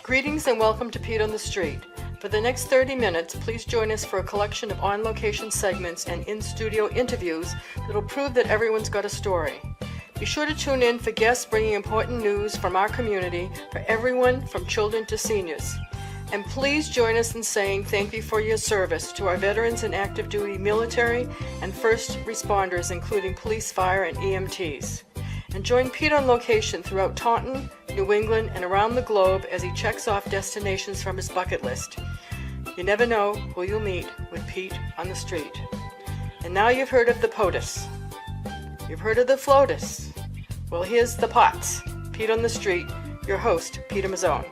Greetings and welcome to Pete on the Street. For the next 30 minutes, please join us for a collection of on-location segments and in-studio interviews that'll prove that everyone's got a story. Be sure to tune in for guests bringing important news from our community for everyone from children to seniors. And please join us in saying thank you for your service to our veterans and active duty military and first responders, including police, fire, and EMTs. And join Pete on location throughout Taunton, New England, and around the globe as he checks off destinations from his bucket list. You never know who you'll meet with Pete on the Street. And now you've heard of the POTUS. You've heard of the FLOTUS. Well, here's the POTS. Pete on the Street, your host, Peter Mozzone.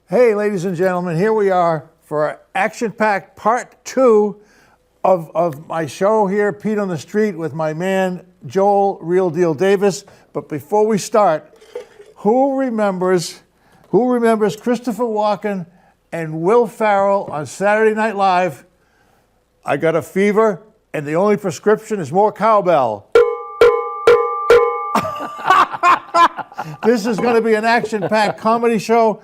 Hey, ladies and gentlemen, here we are for our action-packed part 2 of my show here, Pete on the Street, with my man, Joel Real Deal Davis. But before we start, who remembers Christopher Walken and Will Ferrell on Saturday Night Live? I got a fever, and the only prescription is more cowbell. This is going to be an action-packed comedy show.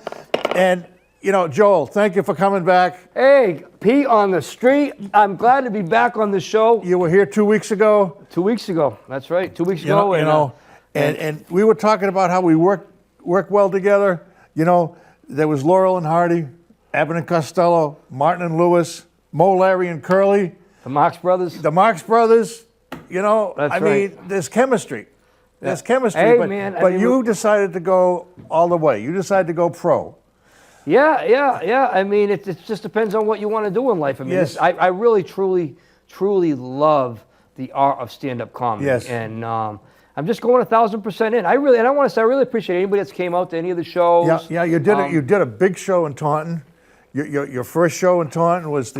And, you know, Joel, thank you for coming back. Hey, Pete on the Street. I'm glad to be back on the show. You were here 2 weeks ago. 2 weeks ago. That's right. 2 weeks ago. And we were talking about how we work well together. You know, there was Laurel and Hardy, Abbott and Costello, Martin and Lewis, Mo, Larry, and Curly. The Marx Brothers. The Marx Brothers. You know, That's mean, right. there's chemistry. There's chemistry. Hey, but man, but you decided to go all the way. You decided to go pro. Yeah. I mean, it just depends on what you want to do in life. I mean, Yes. I really, truly love the art of stand-up comedy. Yes. And I'm just going 1,000% in. I want to say I really appreciate anybody that's came out to any of the shows. Yeah. You did a big show in Taunton. Your first show in Taunton was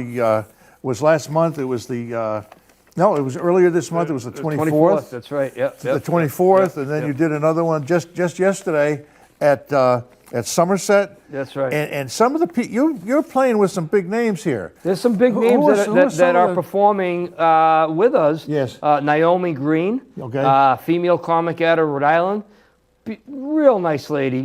was last month. It was no, it was earlier this month. It was the 24th. That's right. Yeah. The 24th, and then you did another one just yesterday at Somerset. That's right. And some of the people you're playing with some big names here. There's some big names that are performing with us. Yes. Naomi Green, Okay. Female comic out of Rhode Island. Real nice lady,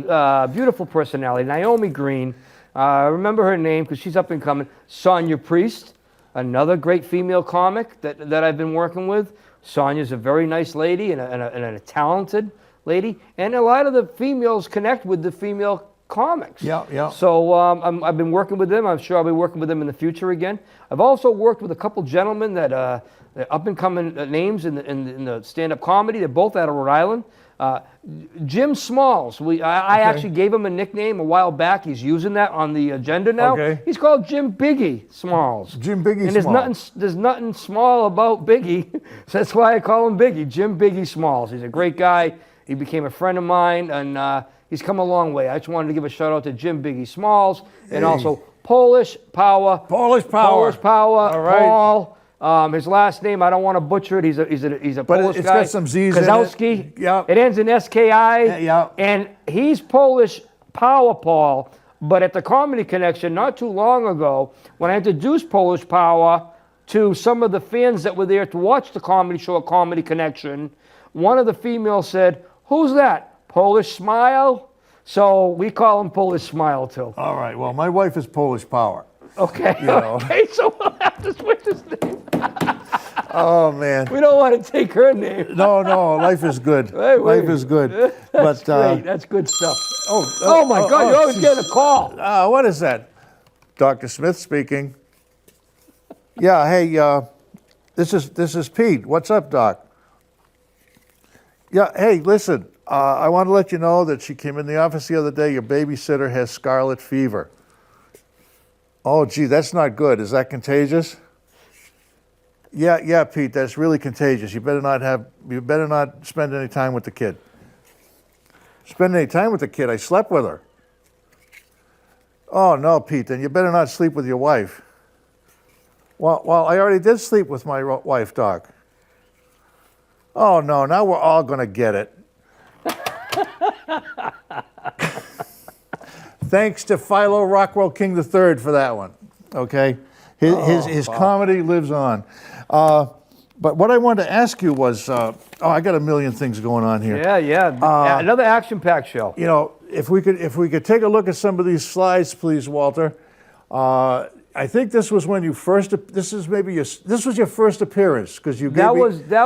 beautiful personality. Naomi Green, remember her name because she's up and coming. Sonia Priest, another great female comic that I've been working with. Sonia's a very nice lady and a talented lady. And a lot of the females connect with the female comics. Yeah. So I've been working with them. I'm sure I'll be working with them in the future again. I've also worked with a couple gentlemen that they're up-and-coming names in the stand-up comedy. They're both out of Rhode Island. Jim Smalls. I actually gave him a nickname a while back. He's using that on the agenda now. Okay. He's called Jim Biggie Smalls. Jim Biggie and Smalls. There's nothing small about Biggie. So that's why I call him Biggie. Jim Biggie Smalls. He's a great guy. He became a friend of mine, and he's come a long way. I just wanted to give a shout out to Jim Biggie Smalls, and also Polish Power. Polish Power. All right. Paul. His last name, I don't want to butcher it. He's a Polish guy. It's got some Z's Kozlowski. in it. Yeah. It ends in S-K-I. Yeah. And he's Polish Power Paul. But at the Comedy Connection, not too long ago, when I introduced Polish Power to some of the fans that were there to watch the comedy show at Comedy Connection, one of the females said, "Who's that? Polish Smile?" So we call him Polish Smile too. All right. Well, my wife is Polish Power. Okay. You know. Okay. So we'll have to switch his name. Oh man. We don't want to take her name. No. Life is good. Hey, life is good. That's But great. That's good stuff. oh my God! You're always getting a call. What is that? Dr. Smith speaking. Yeah. Hey. This is Pete. What's up, Doc? Yeah. Hey, listen. I want to let you know that she came in the office the other day. Your babysitter has scarlet fever. Oh, gee, that's not good. Is that contagious? Yeah, Pete, that's really contagious. You better not spend any time with the kid. Spend any time with the kid? I slept with her. Oh, no, Pete, then you better not sleep with your wife. Well, I already did sleep with my wife, Doc. Oh, no, now we're all going to get it. Thanks to Philo Rockwell King III for that one. Okay, his comedy lives on. But what I wanted to ask you was, I got a million things going on here. Yeah. Another action-packed show. You know, if we could take a look at some of these slides, please, Walter. I think this was when you first. This was your first appearance because you. That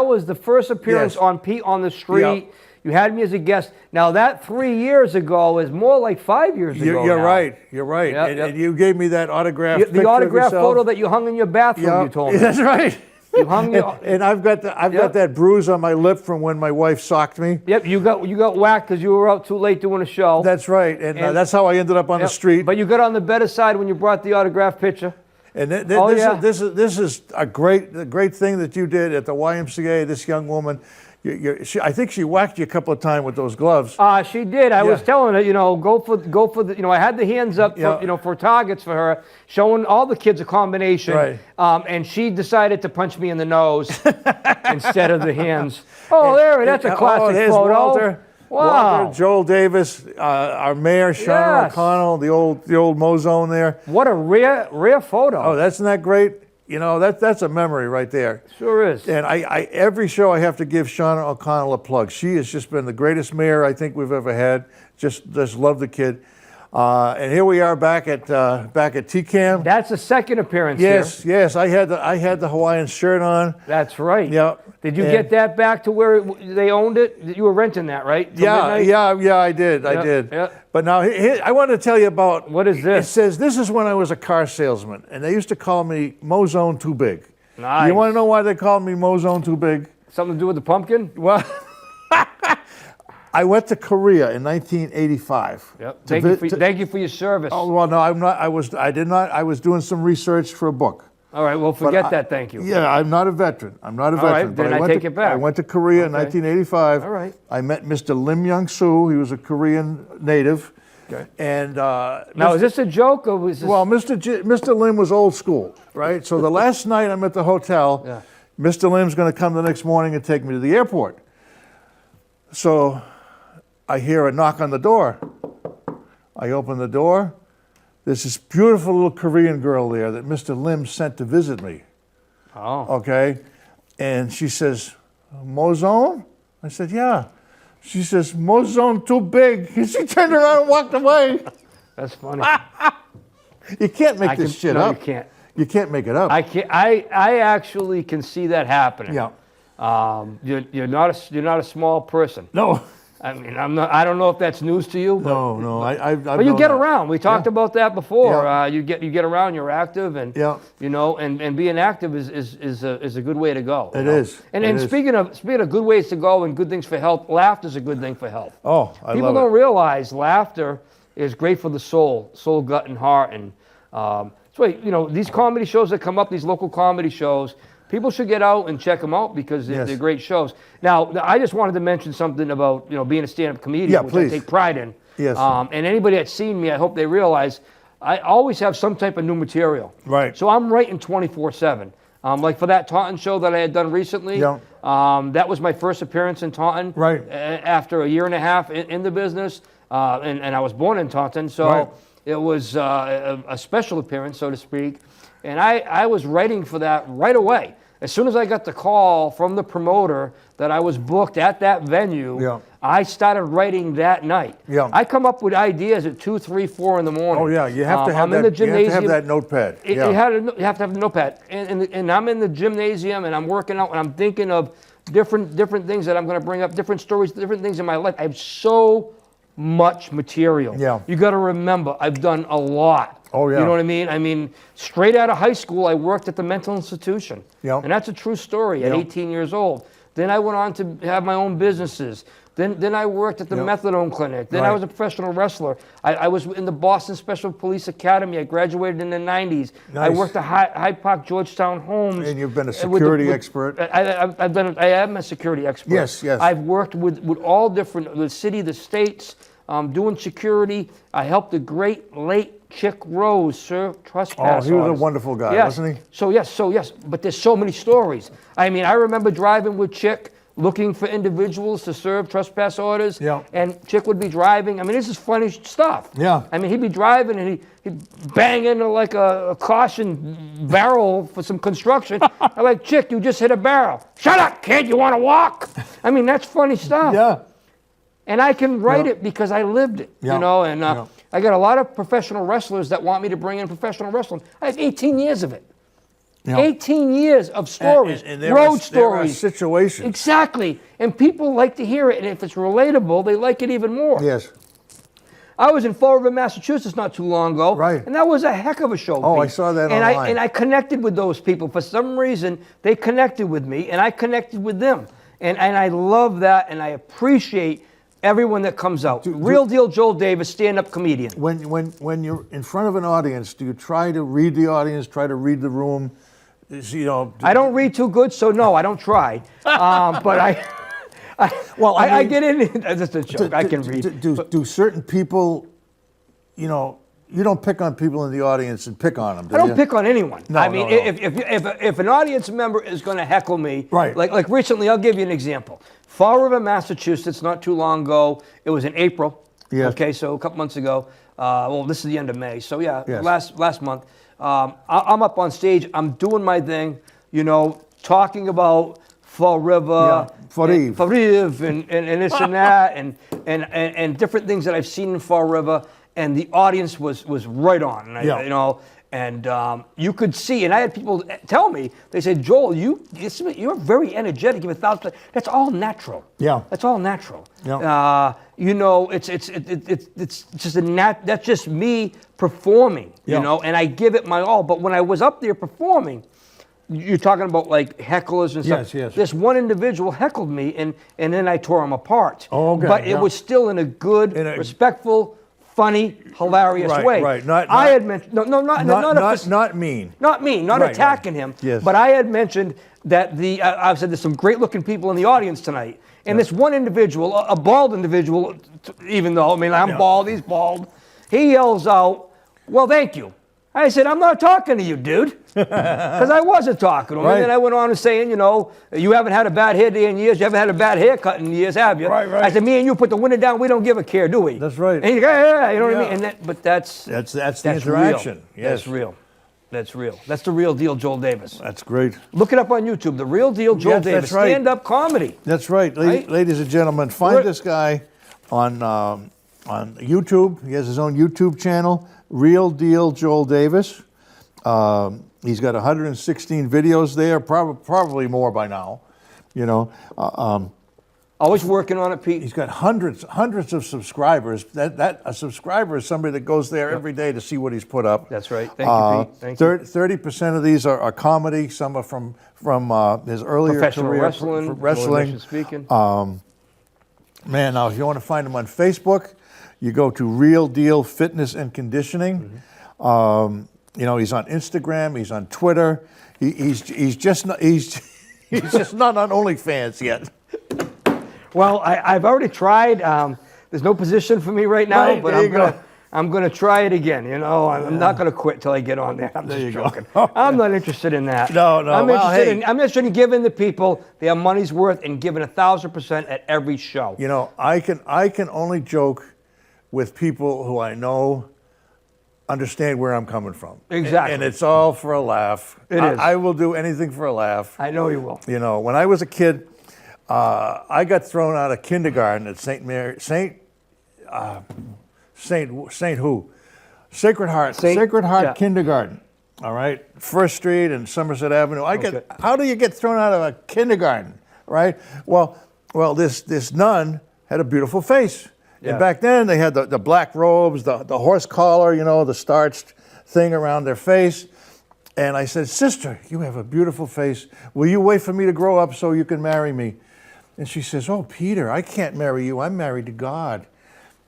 was the first appearance Yes. on Pete on the Street. Yeah. You had me as a guest. Now that 3 years ago is more like 5 years ago. You're now. right. You're right. Yep, and, yep. and you gave me that autograph. The autograph photo that you hung in your bathroom. Yeah, You told me. that's right. You hung your, And I've got that bruise on my lip from when my wife socked me. Yep, you got whacked because you were out too late doing a show. That's right, and And- that's how I ended up on the Yep, street. But you got on the better side when you brought the autograph picture. And Oh, yeah. this is a great thing that you did at the YMCA. This young woman, I think she whacked you a couple of times with those gloves. She did. I was Yeah. telling her, go for the, I had the hands up, Yeah. for targets for her, showing all the kids a combination. Right. And she decided to punch me in the nose instead of the hands. Oh, that's a classic there's photo. Walter. Wow. Walter, Joel Davis, our mayor, Sean Yes. O'Connell, the old Mozzone there. What a rare photo. Oh, isn't that great? That's a memory right there. Sure is. And I every show I have to give Shauna O'Connell a plug. She has just been the greatest mayor I think we've ever had. Just love the kid. And here we are back at TCAM. That's the second appearance Yes, here. yes. I had the Hawaiian shirt on. That's right. Yeah. Did you And- get that back to where they owned it? You were renting that, right? Till midnight? Yeah. I did. I Yeah, did. yeah. But now I want to tell you about. What is this? It says this is when I was a car salesman, and they used to call me Mozzone Too Big. Nice. You want to know why they called me Mozzone Too Big? Something to do with the pumpkin? Well, I went to Korea in 1985. Yep. to Thank you for your service. Oh well, no, I'm not. I did not. I was doing some research for a book. All right, well, forget I- that, thank you. Yeah, I'm not a veteran. I'm not a All right, veteran. but then I went take to, it back. I went to Korea in Okay. 1985. All right. I met Mr. Lim Young-soo. He was a Korean native. Okay. And Now, is this a joke or was this... well, Mr. Lim was old school, right? So the last night I'm at the hotel, Yeah. Mr. Lim's going to come the next morning and take me to the airport. So I hear a knock on the door. I open the door. There's this beautiful little Korean girl there that Mr. Lim sent to visit me. Oh, Okay. And she says, Mozzone? I said, yeah. She says, Mozzone too big. And she turned around and walked away. that's funny. You can't make this shit no, up. you can't. You can't make it up. I can't. I actually can see that happening. Yeah. You're not a small person. No. I mean, I'm not. I don't know if that's news to you. But, No. I've But you known get that. around. We talked about that before. Yeah. You get around. You're active, and Yeah. and being active is a good way to go. It you know? is. And It and is. speaking of good ways to go and good things for health, laughter is a good thing for health. Oh, I People love don't it. realize laughter is great for the soul, gut, and heart. And so these comedy shows that come up, these local comedy shows, people should get out and check them out because they're, Yes. they're great shows. Now, I just wanted to mention something about being a stand-up comedian, Yeah, which please. I take pride in. Yes. And anybody that's seen me, I hope they realize I always have some type of new material. Right. So I'm writing 24/7. Like for that Taunton show that I had done recently, Yeah. that was my first appearance in Taunton. Right. After a year and a half in the business, and I was born in Taunton, so Right. it was a special appearance, so to speak. And I was writing for that right away. As soon as I got the call from the promoter that I was booked at that venue, Yeah. I started writing that night. Yeah. I come up with ideas at 2, 3, 4 in the morning. Oh, yeah. You have to have I'm in the that. You have to have gymnasium. that notepad. You Yeah. you have to have a notepad, and I'm in the gymnasium and I'm working out and I'm thinking of different things that I'm going to bring up, different stories, different things in my life. I have so much material. Yeah. You got to remember, I've done a lot. Oh, yeah. You know what I mean? I mean, straight out of high school, I worked at the mental institution. Yeah. And that's a true story at Yeah. 18 years old. Then I went on to have my own businesses. Then I worked at the Yeah. methadone clinic. Then I Right. was a professional wrestler. I was in the Boston Special Police Academy. I graduated in the 90s. I Nice. worked at Hyde Park Georgetown Homes. And you've been a with security expert. I am a security expert. Yes, yes. I've worked with all different, the city, the states, doing security. I helped the great late Chick Rose serve trespass Oh, he was a orders. wonderful guy, Yes. wasn't he? So yes. But there's so many stories. I mean, I remember driving with Chick, looking for individuals to serve trespass orders. Yeah. And Chick would be driving. I mean, this is funny stuff. Yeah. I mean, he'd be driving and he'd bang into like a caution barrel for some construction. I'm like, Chick, you just hit a barrel. Shut up, kid. You want to walk? I mean, that's funny stuff. Yeah. And I can write it because I lived it, Yeah. you know, and Yeah. I got a lot of professional wrestlers that want me to bring in professional wrestling. I have 18 years of it. Yeah. 18 years of stories, And there road are stories. situations. Exactly. And people like to hear it, and if it's relatable, they like it even more. Yes. I was in Fall River, Massachusetts not too long ago. Right. And that was a heck of a show. Oh, Pete. I saw that and online. I connected with those people. For some reason, they connected with me, and I connected with them. And I love that, and I appreciate everyone that comes out. Real deal Joel Davis, stand-up comedian. When you're in front of an audience, do you try to read the audience, try to read the room? You know, I don't read too good, so no, I don't try. But I get in. That's just a joke. I can read. Do certain people, you know, you don't pick on people in the audience and pick on them, do I don't you? pick on anyone. No, I mean, no. if an audience member is going to heckle me, Right. Like recently, I'll give you an example. Fall River, Massachusetts, not too long ago. It was in April. Yes. Okay, so a couple months ago. Well, this is the end of May. So yeah, Yes. last month. I'm up on stage. I'm doing my thing. You know, talking about Fall River, Fall River. and this and that, and different things that I've seen in Fall River, and the audience was right on. And Yeah. you know, and you could see, and I had people tell me, they said, Joel, you're very energetic. You have 1,000%. That's all natural. Yeah. That's all natural. Yeah. You know, it's just that's just me performing. Yeah. You know, and I give it my all. But when I was up there performing, you're talking about like hecklers and stuff. Yes, yes. This one individual heckled me, and then I tore him apart. Oh, okay, But yeah. it was still in a good, In a- respectful, funny, hilarious Right, way. right. Not- I not- had mentioned not mean. not me, not Right, attacking right. him. Yes. But I had mentioned that I've said there's some great looking people in the audience tonight. And this one individual, a bald individual, even though, I mean, I'm bald, he's bald, he yells out, well, thank you. I said, I'm not talking to you, dude. Because I wasn't talking to him. Right. And then I went on and saying, you know, you haven't had a bad hair day in years. You haven't had a bad haircut in years, have you? Right, right. I said, me and you put the window down. We don't give a care, do we? That's right. And he's like, yeah, you know what I Yeah. mean? But that's the interaction. Real. Yes. That's real. That's real. That's the real deal, Joel Davis. That's great. Look it up on YouTube. The real deal, Joel Yes, Davis. that's right. Stand-up comedy. That's right. Right? Ladies and gentlemen, find Right. this guy on YouTube. He has his own YouTube channel, Real Deal Joel Davis. He's got 116 videos there, probably more by now. You know, Always working on it, Pete. he's got hundreds of subscribers. That a subscriber is somebody that goes there every day to see what he's put up. That's right. Thank you, Pete. Thank you. 30% of these are comedy. Some are from his earlier Professional career, wrestling, wrestling. motivation speaking. Man, now if you want to find him on Facebook, you go to Real Deal Fitness and Conditioning. You know, he's on Instagram. He's on Twitter. He's just not just not on OnlyFans yet. Well, I've already tried. There's no position for me right now, Right, but there you go. I'm gonna try it again. You know, I'm not gonna quit till I get on there. I'm There just you go. joking. I'm not interested in that. No, no. I'm Well, interested hey. I'm interested in giving the people their money's worth and giving 1,000% at every show. You know, I can only joke with people who I know understand where I'm coming from. Exactly. And it's all for a laugh. It is. I will do anything for a laugh. I know you will. You know, when I was a kid, I got thrown out of kindergarten at Sacred Heart yeah. Kindergarten. All right, First Street and Somerset Avenue. Okay. How do you get thrown out of a kindergarten, right? Well, this nun had a beautiful face. Yeah. And back then they had the black robes, the horse collar, you know, the starched thing around their face. And I said, sister, you have a beautiful face. Will you wait for me to grow up so you can marry me? And she says, oh, Peter, I can't marry you. I'm married to God.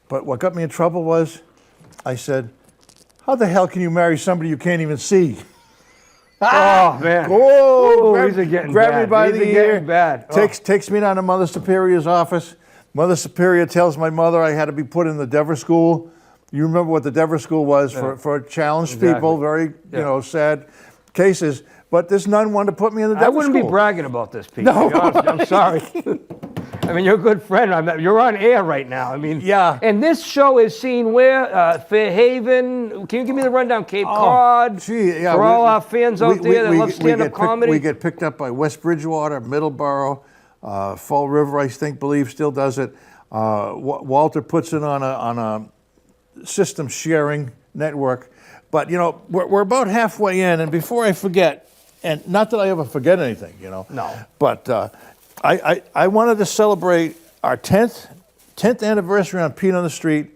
But what got me in trouble was, I said, how the hell can you marry somebody you can't even see? Oh man. Whoa! Ooh, these are getting grab bad. me by These the are ear. getting bad. Oh. Takes me down to Mother Superior's office. Mother Superior tells my mother I had to be put in the Dever School. You remember what the Dever School was for challenged Exactly. people, very sad cases. But this nun wanted to put me in the Dever I wouldn't School. be bragging about this, Pete. No. To be honest. I'm sorry. I mean, you're a good friend. You're on air right now. I mean, Yeah. And this show is seen where? Fairhaven. Can you give me the rundown? Cape Cod. Gee, yeah, For all our fans out there that love stand-up get comedy. we get picked up by West Bridgewater, Middleborough, Fall River, I believe still does it. Walter puts it on a system sharing network. But, you know, we're about halfway in, and before I forget, and not that I ever forget anything, you know. No. But I wanted to celebrate our 10th anniversary on Pete on the Street,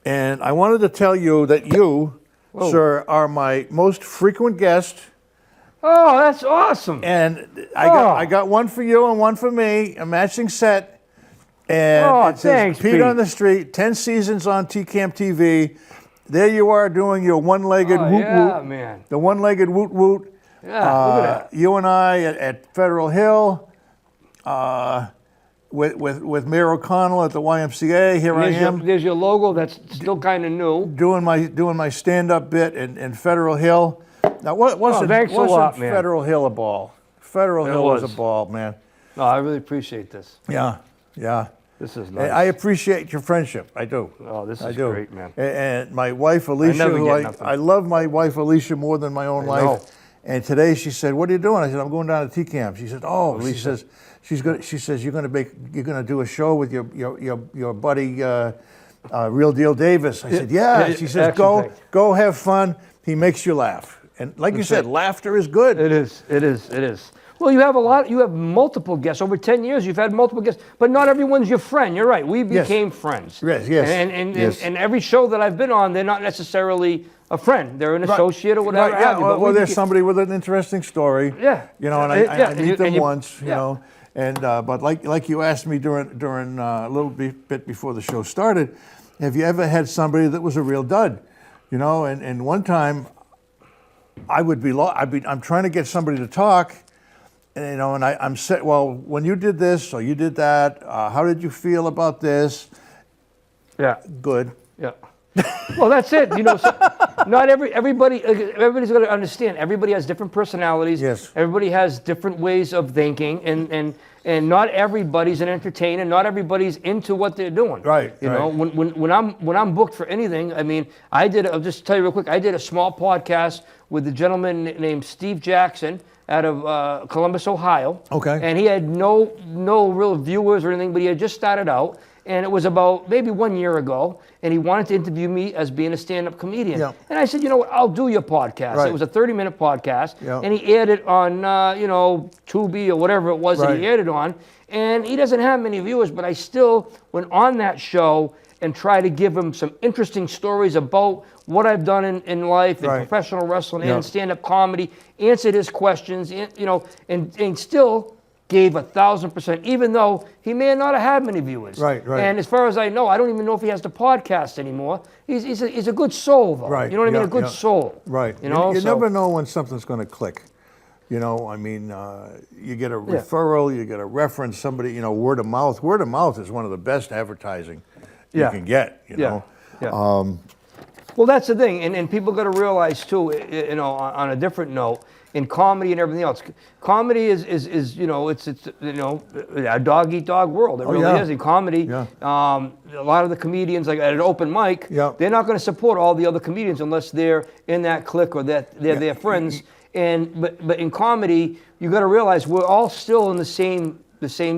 and I wanted to tell you that you, sir, are my most frequent guest. Oh, that's awesome. And I got one for you and one for me, a matching set. And it says thanks, Pete on the Street, 10 seasons on TCAM TV. There you are doing your one-legged woot woot. Yeah, man. The one-legged woot woot. Yeah, look at that. You and I at Federal Hill, with Mayor O'Connell at the YMCA. Here I am There's your logo that's still kind of new. doing my stand-up bit in Federal Hill. Now, wasn't thanks a lot, man. Federal Hill a ball? Federal Hill was a ball, man. No, I really appreciate this. Yeah. This is And nice. I appreciate your friendship. I do. Oh, this I is do. great, man. And my wife Alicia, never who get nothing. I love my wife Alicia more than my own I know. life. And today she said, "What are you doing?" I said, "I'm going down to TCAM." She said, "Oh," she says, she says you're gonna do a show with your buddy Real Deal Davis. I said, "Yeah." She says, Action "Go have fun. He makes you laugh." And like you said, laughter is good. It is. Well, you have multiple guests. Over 10 years, you've had multiple guests, but not everyone's your friend. You're right. We became friends. Yes. And every show that I've been on, they're not necessarily a friend. They're an associate or whatever. Right, yeah. Well, there's somebody with an interesting story. Yeah. You know, and I meet them once. You know, and but like you asked me during a little bit before the show started, have you ever had somebody that was a real dud? You know, and one time, I'm trying to get somebody to talk. And, you know, and I'm saying, well, when you did this or you did that, how did you feel about this? Yeah. Good. Yeah. Well, that's it. You know, so not everybody's going to understand. Everybody has different personalities. Yes. Everybody has different ways of thinking, and not everybody's an entertainer. Not everybody's into what they're doing. Right. You know, when I'm booked for anything, I mean, I'll just tell you real quick. I did a small podcast with a gentleman named Steve Jackson out of Columbus, Ohio. Okay. And he had no real viewers or anything, but he had just started out. And it was about maybe 1 year ago, and he wanted to interview me as being a stand-up comedian. Yeah. And I said, you know what, I'll do your podcast. Right. It was a 30-minute podcast, Yeah. and he aired it on, Tubi or whatever it was that he Right. aired it on. And he doesn't have many viewers, but I still went on that show and try to give him some interesting stories about what I've done in life, in Right. professional wrestling Yeah. and stand-up comedy, answered his questions, and still gave 1,000%, even though he may not have had many viewers. Right. And as far as I know, I don't even know if he has the podcast anymore. He's a good soul, though. Right. You know what I mean? Yeah, A good yeah. soul. Right. You know, you so- never know when something's going to click. You know, I mean, you get a referral, you get a reference, somebody, you know, word of mouth. Word of mouth is one of the best advertising you can get, you know. Yeah. Well, that's the thing, and people got to realize too, you know, on a different note, in comedy and everything else, comedy is it's a dog eat dog world. It really is. In comedy, a lot of the comedians, like at an open mic, they're not going to support all the other comedians unless they're in that clique or that they're their friends. But in comedy, you got to realize we're all still in the same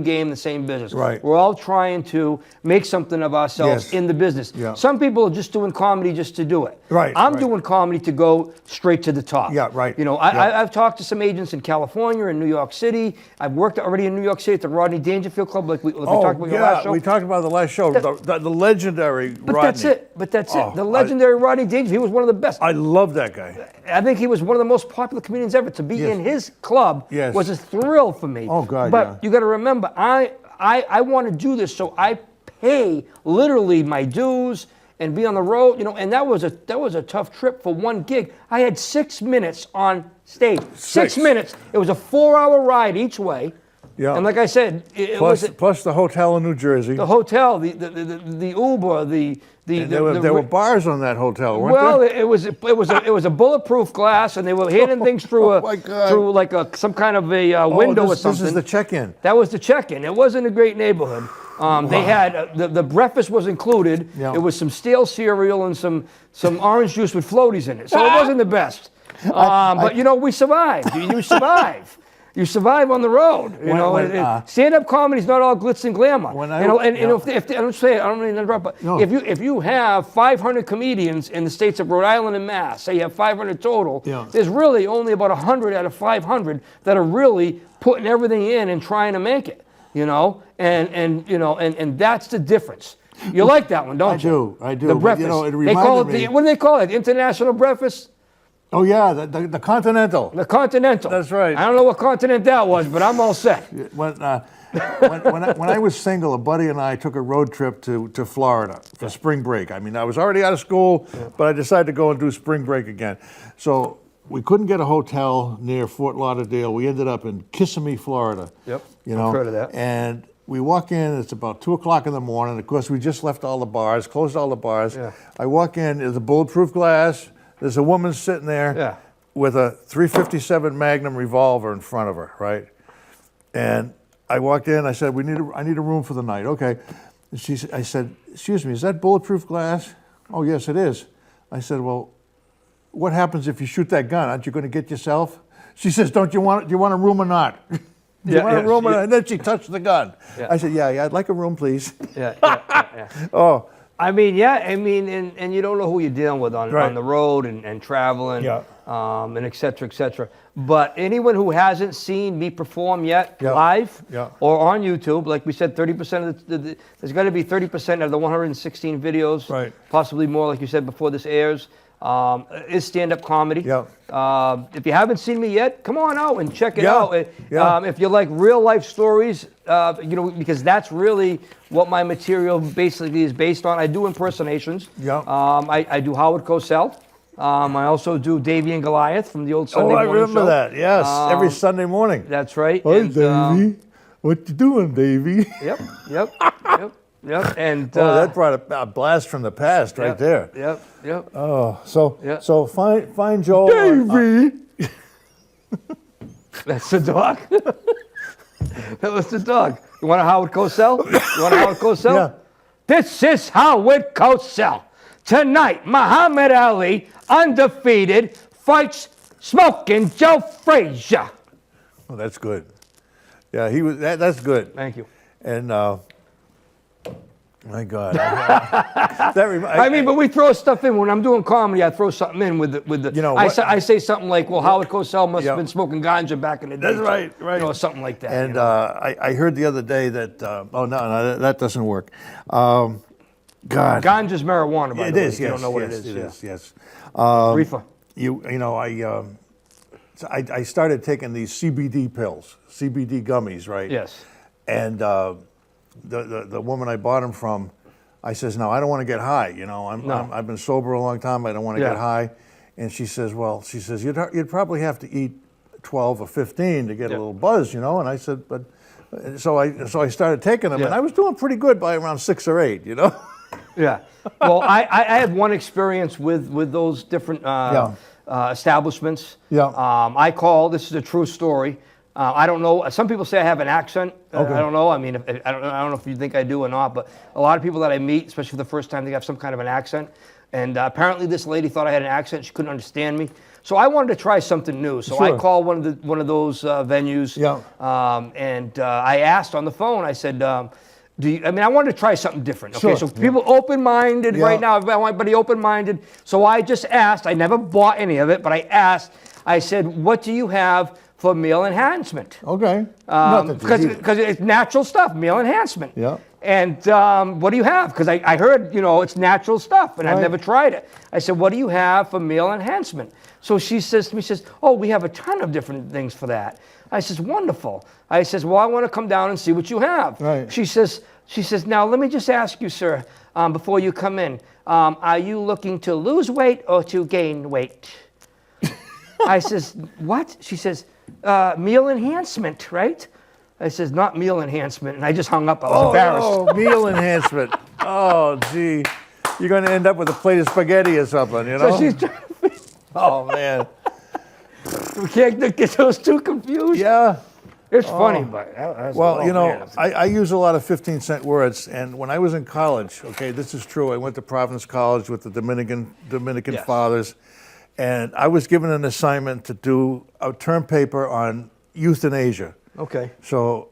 game, the same business. Right. We're all trying to make something of ourselves in the business. Yeah. Some people are just doing comedy just to do it. Right, I'm right. doing comedy to go straight to the top. Yeah, right. You know, I've talked to some agents in California and New York City. I've worked already in New York City at the Rodney Dangerfield Club, like we talked about your last show. We talked about the last show. The legendary But Rodney. that's it. The legendary Rodney Dangerfield. He was one of the best. I love that guy. I think he was one of the most popular comedians ever. To be in his club was a thrill for me. Oh, God, But you got to remember, I want to do this, so I pay literally my dues and be on the road. You know, and that was a tough trip for one gig. I had 6 minutes on stage. 6 minutes. It was a 4-hour ride each way. Yeah. And like I said, Plus the hotel in New Jersey. the hotel, the Uber, There were bars on that hotel, weren't well, there? it was a bulletproof glass, and they were handing things through my God. through like some kind of a window or something. This is the check-in. That was the check-in. It wasn't a great neighborhood. They had the breakfast was included. Yeah. It was some stale cereal and some orange juice with floaties in it. So it wasn't the best. But you know, we survived. You survive. You survive on the road. You know, stand-up comedy is not all glitz and glamour. I don't mean to interrupt, but No. if you have 500 comedians in the states of Rhode Island and Mass, say you have 500 total, there's really only about 100 out of 500 that are really putting everything in and trying to make it. You know, and that's the difference. You like that one, don't you? I do. The But, breakfast. you know, it They call it reminded me. what do they call it? International breakfast. Oh yeah, the Continental. The Continental. That's right. I don't know what continent that was, but I'm all set. When I was single, a buddy and I took a road trip to Florida for spring break. I mean, I was already out of school, but I decided to go and do spring break again. So we couldn't get a hotel near Fort Lauderdale. We ended up in Kissimmee, Florida. Yep, You know, I've heard of that. And we walk in, it's about 2 o'clock in the morning. Of course, we just left all the bars, closed all the bars. Yeah. I walk in, there's a bulletproof glass. There's a woman sitting there with a .357 Magnum revolver in front of her, right? And I walked in, I said, I need a room for the night. Okay. And I said, excuse me, is that bulletproof glass? Oh, yes, it is. I said, well, what happens if you shoot that gun? Aren't you going to get yourself? She says, do you want a room or not? Do you want a room or not? And then she touched the gun. Yeah. I said, yeah, I'd like a room, please. Yeah. Oh, and you don't know who you're dealing with on the road and traveling, and et cetera, et cetera. But anyone who hasn't seen me perform yet live or on YouTube, like we said, 30% of there's got to be 30% of the 116 videos, possibly more, like you said before this airs, is stand-up comedy. If you haven't seen me yet, come on out and check it out. If you like real life stories, because that's really what my material basically is based on. I do impersonations. I do Howard Cosell. I also do Davy and Goliath from the old Sunday morning show. I remember that. Yes, every Sunday morning. That's right. Hi, Davy. What you doing, Davy? Yep. And that brought a blast from the past right there. Yep. Oh, so find Joel. Davy. That's the dog. That was the dog. You want a Howard Cosell? Yeah. This is Howard Cosell. Tonight, Muhammad Ali, undefeated, fights Smoking Joe Frazier. Oh, that's good. Yeah, he was. That's good. Thank you. And my God, but we throw stuff in when I'm doing comedy. I throw something in with the. I say something like, "Well, Howard Cosell must have been smoking ganja back in the day." That's right. Something like that. And I heard the other day that that doesn't work. God, ganja's marijuana. By the way, is. You Yes, don't know what yes, it is. Yes. Reefer. I started taking these CBD pills, CBD gummies, right? Yes. And the woman I bought them from, I says, no, I don't want to get high. I've been sober a long time. I don't want to get high. And she says, you'd probably have to eat 12 or 15 to get a little buzz, And I said, but so I started taking them, and I was doing pretty good by around 6 or 8, Yeah. Well, I had one experience with those different establishments. I call, this is a true story. I don't know. Some people say I have an accent. Okay. I don't know. I mean, I don't know if you think I do or not, but a lot of people that I meet, especially for the first time, they have some kind of an accent. And apparently this lady thought I had an accent. She couldn't understand me. So I wanted to try something new. So I called one of those venues. And I asked on the phone, I said, I wanted to try something different. Okay, so people open-minded right now. I want everybody open-minded. So I just asked. I never bought any of it, but I asked. I said, what do you have for meal enhancement? Okay. Because it's natural stuff, meal enhancement. Yeah. And what do you have? Because I heard, it's natural stuff, and I've never tried it. I said, what do you have for meal enhancement? So she says to me, oh, we have a ton of different things for that. I says, wonderful. I says, well, I want to come down and see what you have. Right. She says, now let me just ask you, sir, before you come in, are you looking to lose weight or to gain weight? I says, what? She says, meal enhancement, right? I says, not meal enhancement. And I just hung up. I was embarrassed. Oh, meal enhancement. Oh, gee. You're going to end up with a plate of spaghetti or something, So she's trying to Oh, man. we can't get those two confused. Yeah. It's funny, but that's I use a lot of 15-cent words, and when I was in college, this is true. I went to Providence College with the Dominican fathers, and I was given an assignment to do a term paper on euthanasia. Okay. So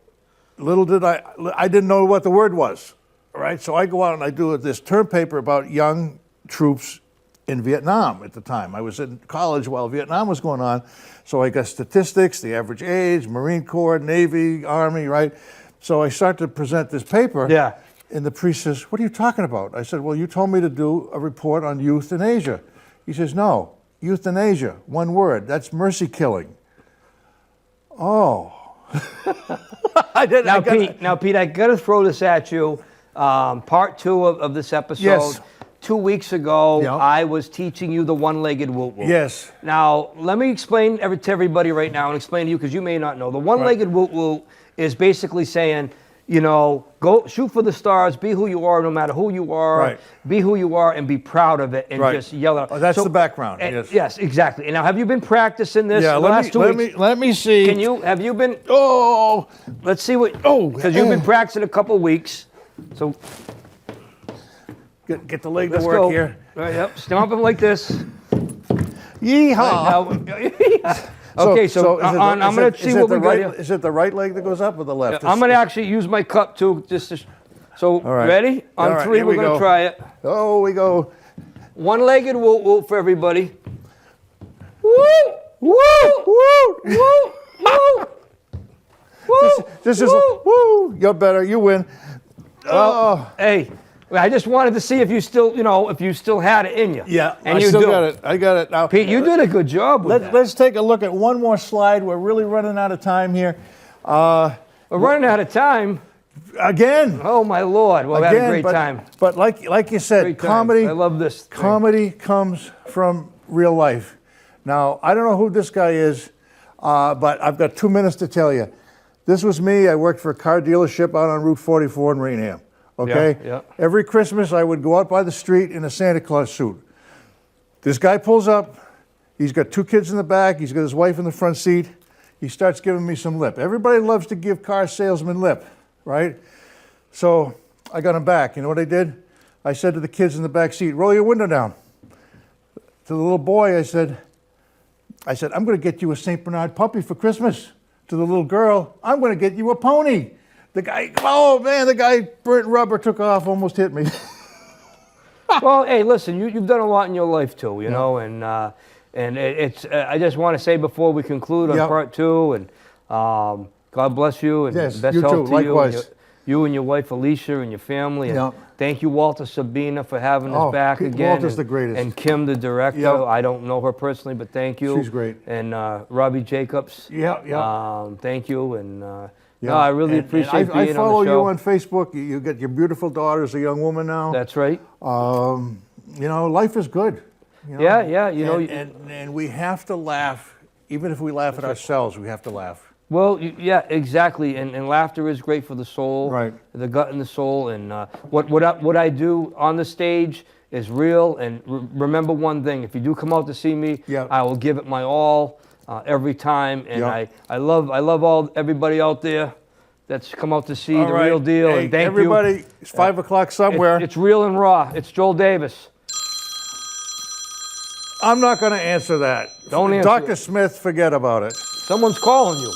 little did I didn't know what the word was, right? So I go out and I do this term paper about young troops in Vietnam at the time. I was in college while Vietnam was going on. So I got statistics, the average age, Marine Corps, Navy, Army, right? So I start to present this paper. Yeah. And the priest says, "What are you talking about?" I said, "Well, you told me to do a report on euthanasia." He says, "No, euthanasia, one word, that's mercy killing." Oh. Pete, I got to throw this at you. Part two of this episode. Yes. 2 weeks ago, Yeah. I was teaching you the one-legged woot-woot. Yes. Now, let me explain to everybody right now and explain to you because you may not know. The one-legged woot-woot is basically saying, you know, go shoot for the stars, be who you are no matter who you are, Right. be who you are and be proud of it and Right. just yell it out. Oh, that's the background, and- yes. Yes, exactly. And now, have you been practicing this Yeah, the let last me, 2 let weeks? me let me see. Have you been, Oh, let's see what, Oh, because you've been practicing a couple weeks. So get the leg let's to work go. here. Right, yep, stomp him like this. Yeehaw! Okay, so is it the- I'm is going it- to see is it what the we got right, here. Is it the right leg that goes up or the left? I'm going to actually use my cup too. So, right. ready? On All right, three, here we're we going to go. try it. Oh, we go. One-legged woot-woot for everybody. Woo! Woo! Woo! Woo! Woo! Woo! This is Woo! woo. You're better. You win. Oh, Hey, I just wanted to see if you still, if you still had it in you. yeah. and I you still do. got it. I got it now. Pete, you did a good job with that. Let's take a look at one more slide. We're really running out of time here. We're running out of time. Again. Oh my Lord! Well, we had a great but, time. But like you said, Great time. comedy. I love this thing. Comedy comes from real life. Now, I don't know who this guy is, but I've got 2 minutes to tell you. This was me. I worked for a car dealership out on Route 44 in Rainham. Okay? Yeah. Every Christmas, I would go out by the street in a Santa Claus suit. This guy pulls up. He's got 2 kids in the back. He's got his wife in the front seat. He starts giving me some lip. Everybody loves to give car salesmen lip, right? So I got him back. You know what I did? I said to the kids in the back seat, "Roll your window down." To the little boy, I said, "I'm going to get you a St. Bernard puppy for Christmas." To the little girl, "I'm going to get you a pony." The guy, oh man, the guy burnt rubber, took off, almost hit me. Well, hey, listen, you've done a lot in your life too, you know, and it's. I just want to say before we conclude on Yep. part 2, and God bless you and Yes, best you health too, to you, likewise. you and your wife Alicia and your family. And Yep. thank you, Walter Sabina, for having us Oh, back Pete, again. Walter's and, the greatest. And Kim, the director. Yep. I don't know her personally, but thank you. She's great. And Robbie Jacobs. Yeah. Thank you, and Yeah. no, I really And appreciate I being follow on the you show. on Facebook. You got your beautiful daughter as a young woman now. That's right. You know, life is good. You know? Yeah, you know. And we have to laugh. Even if we laugh at ourselves, we have to laugh. Well, yeah, exactly, and laughter is great for the soul, Right. the gut and the soul. And what I do on the stage is real. And remember one thing: if you do come out to see me, Yeah. I will give it my all every time. And Yeah. I love everybody out there that's come out to see All the right. real deal. Hey, And thank everybody, you. it's 5 o'clock somewhere. It's real and raw. It's Joel Davis. I'm not going to answer that. Don't answer Dr. it. Smith, forget about it. Someone's calling you.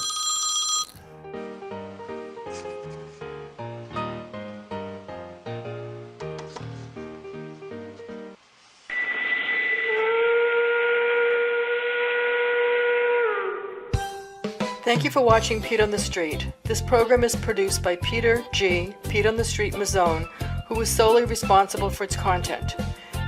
Thank you for watching Pete on the Street. This program is produced by Peter G. Pete on the Street Mozzone, who is solely responsible for its content.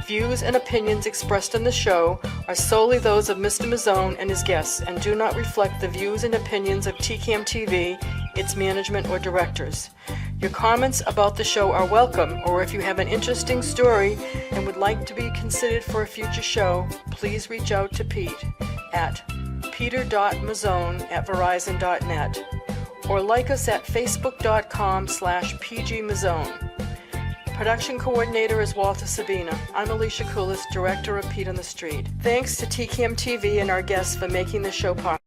Views and opinions expressed on the show are solely those of Mr. Mozzone and his guests and do not reflect the views and opinions of TCAM TV, its management, or directors. Your comments about the show are welcome, or if you have an interesting story and would like to be considered for a future show, please reach out to Pete at peter.mazzone@verizon.net or like us at facebook.com/pgmazzone. Production coordinator is Walter Sabina. I'm Alicia Koulis, director of Pete on the Street. Thanks to TCAM TV and our guests for making the show possible.